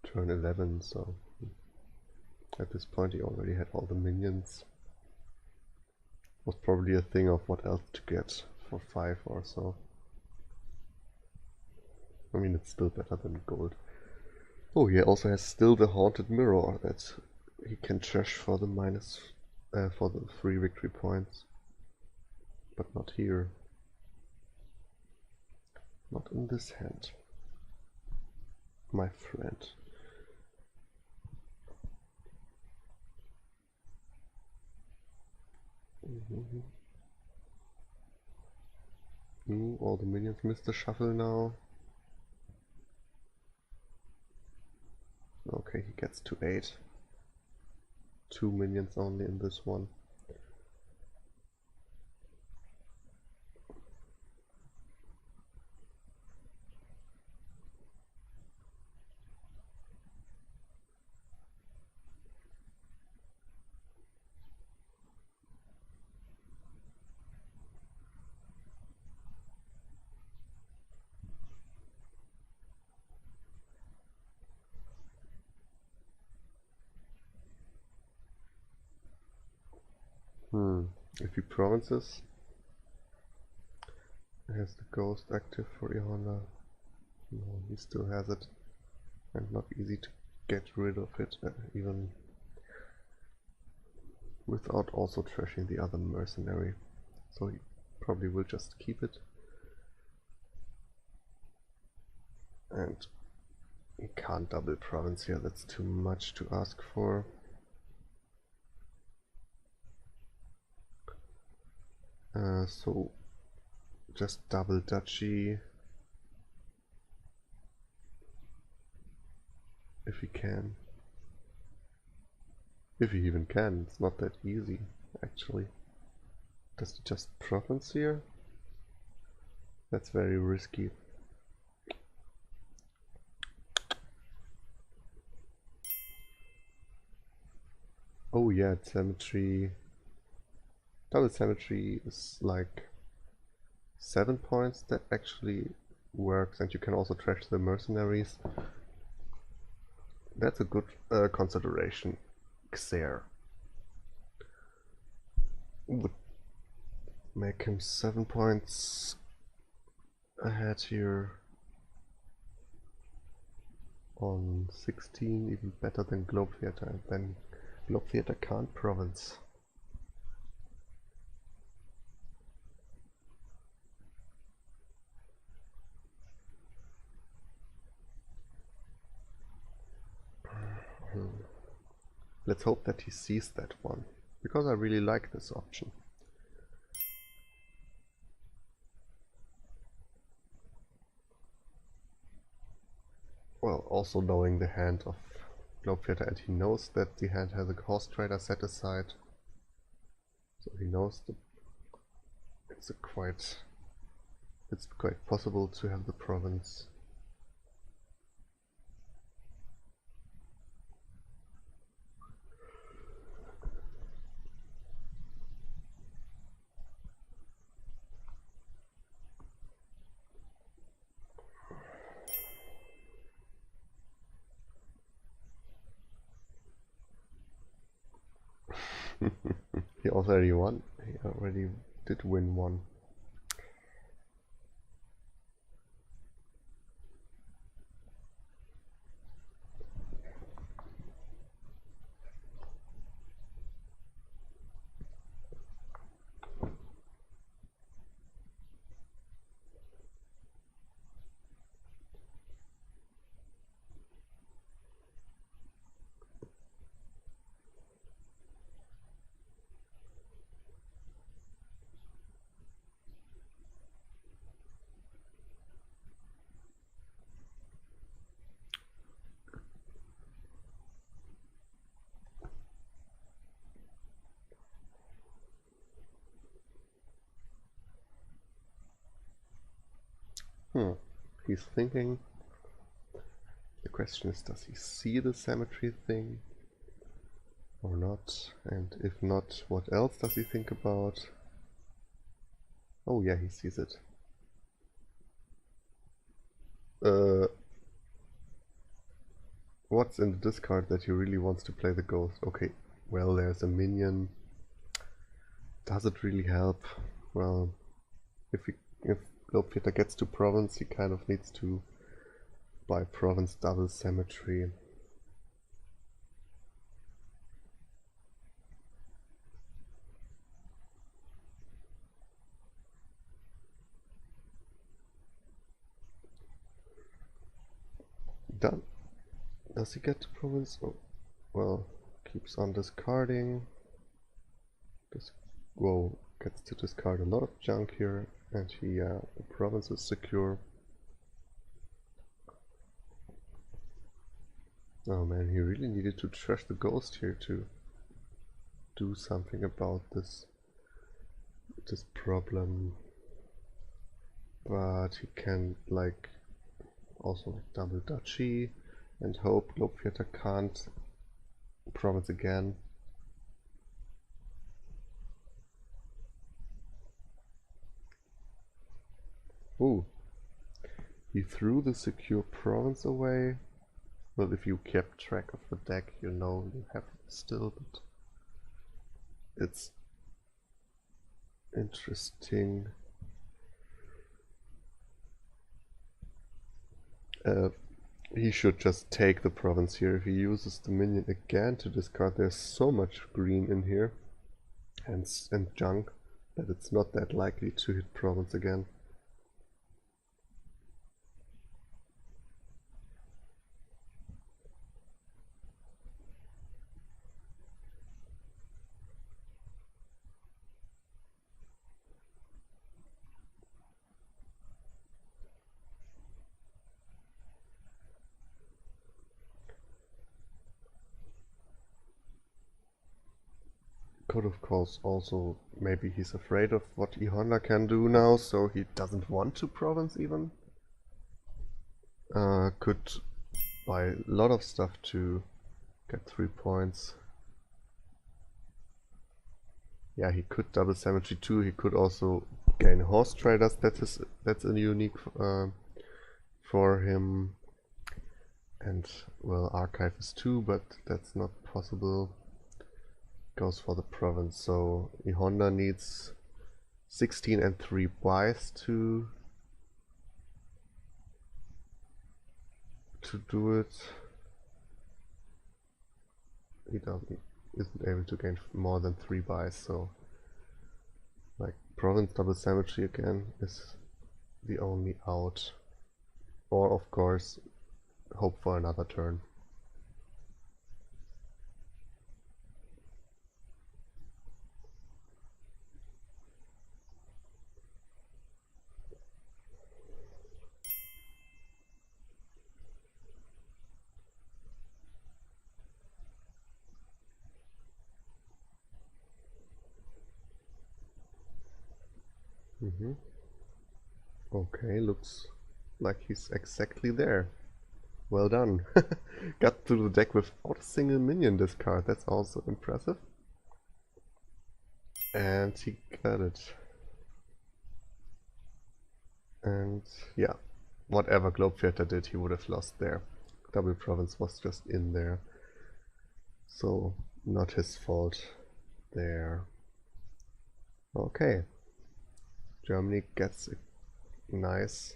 Turn 11, so at this point he already had all the minions. Was probably a thing of what else to get for 5 or so. I mean, it's still better than gold. Oh, he also has still the haunted mirror that he can trash for the for the 3 victory points, but not here. Not in this hand, my friend. All the minions missed the shuffle now. Okay, he gets to 8. 2 minions only in this one. If he provinces, has the ghost active for E.Honda. No, he still has it, and not easy to get rid of it, even without also trashing the other mercenary. So he probably will just keep it. And he can't double province here, that's too much to ask for. So just double duchy if he can. If he even can, it's not that easy actually. Does he just province here? That's very risky. Oh yeah, symmetry. Double symmetry is like 7 points. That actually works, and you can also trash the mercenaries. That's a good consideration. Xer would make him 7 points ahead here on 16, even better than globetheather, and then globetheather can't province. Let's hope that he sees that one, because I really like this option. Well, also knowing the hand of globetheather, and he knows that the hand has a horse trader set aside, so he knows that it's quite possible to have the province. He already won. He already did win one. He's thinking. The question is, does he see the symmetry thing or not? And if not, what else does he think about? Oh yeah, he sees it. What's in the discard that he really wants to play the ghost? Okay, well, there's a minion. Does it really help? Well, if globetheather gets to province, he kind of needs to buy province double symmetry. Done. Does he get to province? Oh, well, keeps on discarding. Whoa, gets to discard a lot of junk here, and the province is secure. Oh man, he really needed to trash the ghost here to do something about this problem. But he can also double duchy and hope globetheather can't province again. Ooh, he threw the secure province away. Well, if you kept track of the deck, you know you have it still, but it's interesting. Uh, he should just take the province here. If he uses the minion again to discard, there's so much green in here and junk that it's not that likely to hit province again. Could of course also, maybe he's afraid of what E.Honda can do now, so he doesn't want to province even. Could buy a lot of stuff to get 3 points. Yeah, he could double cemetery too. He could also gain horse traders. That's a unique for him. And well, archive is too, but that's not possible. Goes for the province. So E.Honda needs 16 and 3 buys to do it. He isn't able to gain more than 3 buys, so like province double cemetery again is the only out. Or of course hope for another turn. Okay, looks like he's exactly there. Well done. Got through the deck without a single minion discard. That's also impressive. And he got it. And yeah, whatever globetheather did, he would have lost there. Double province was just in there. So not his fault there. Okay. Germany gets a nice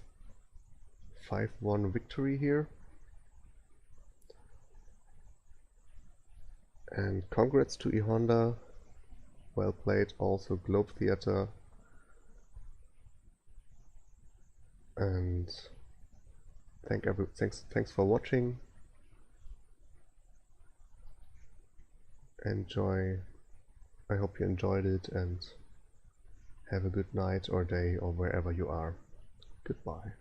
5-1 victory here. And congrats to E.Honda. Well played, also globetheather. And thanks for watching. Enjoy. I hope you enjoyed it and have a good night or day or wherever you are. Goodbye.